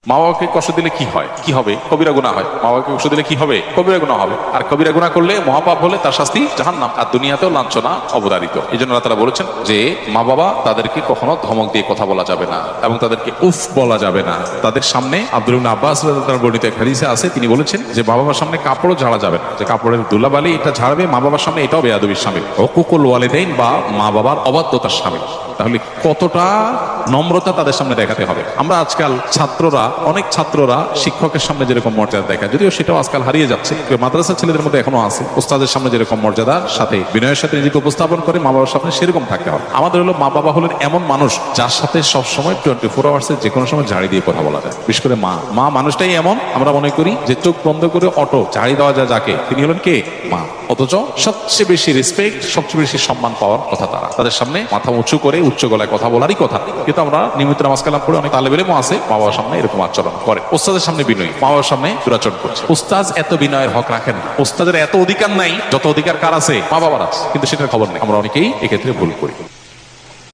মা বাবাকে কষ্ট দিলে কি হয়, কি হবে? কবিরা গুনাহ হয়। মা বাবাকে কষ্ট দিলে কি হবে? কবিরা গুনাহ হবে। আর কবিরা গুনাহ করলে, মহাপাপ হলে তার শাস্তি জাহান্নাম, আর দুনিয়াতেও লাঞ্ছনা অবধারিত। এই জন্য আল্লাহ তাআলা বলেছেন যে মা বাবা তাদেরকে কখনো ধমক দিয়ে কথা বলা যাবে না এবং তাদেরকে উফ বলা যাবে না। তাদের সামনে আব্দুল ইবনে আব্বাস রাদিয়াল্লাহু তাআলা বর্ণিত এক হাদিসে আছে, তিনি বলেছেন যে মা বাবার সামনে কাপড়ও ঝাড়া যাবে না, যে কাপড়ের ধুলাবালি এটা ঝাড়বে মা বাবার সামনে, এটাও বেয়াদবির শামিল। হুকুকুল ওয়ালিদাইন বা মা বাবার অবাধ্যতার শামিল। তাহলে কতটা নম্রতা তাদের সামনে দেখাতে হবে। আমরা আজকাল ছাত্ররা, অনেক ছাত্ররা শিক্ষকের সামনে যেরকম মর্যাদা দেখায়, যদিও সেটাও আজকাল হারিয়ে যাচ্ছে, মাদ্রাসার ছেলেদের মধ্যে এখনো আছে, ওস্তাদের সামনে যেরকম মর্যাদার সাথে বিনয়ের সাথে নিজেকে উপস্থাপন করে মা বাবার সামনে সেরকম থাকতে হবে। আমাদের হলো মা বাবা হলেন এমন মানুষ যার সাথে সবসময় 24 আওয়ার্সে যে কোনো সময় ঝাড়ি দিয়ে কথা বলা যায়। বিশেষ করে মা মানুষটাই এমন, আমরা মনে করি যে চোখ বন্ধ করে অটো ঝাড়ি দেওয়া যায় যাকে, তিনি হলেন কে? মা। অথচ সবচেয়ে বেশি রেসপেক্ট, সবচেয়ে বেশি সম্মান পাওয়ার কথা তারা। তাদের সামনে মাথা উঁচু করে উচ্চ গলায় কথা বলারই কথা। কিন্তু আমরা নিয়মিত নামাজ কালাম পড়ে অনেক তালেব ইলমও আছে মা বাবার সামনে এরকম আচরণ করে। ওস্তাদের সামনে বিনয়ী, মা বাবার সামনে দুরাচরণ করছে। ওস্তাদ এত বিনয়ের হক রাখেন না। ওস্তাদের এত অধিকার নাই যত অধিকার কার আছে? মা বাবার আছে, কিন্তু সেটার খবর নেই। আমরা অনেকেই এক্ষেত্রে ভুল করি।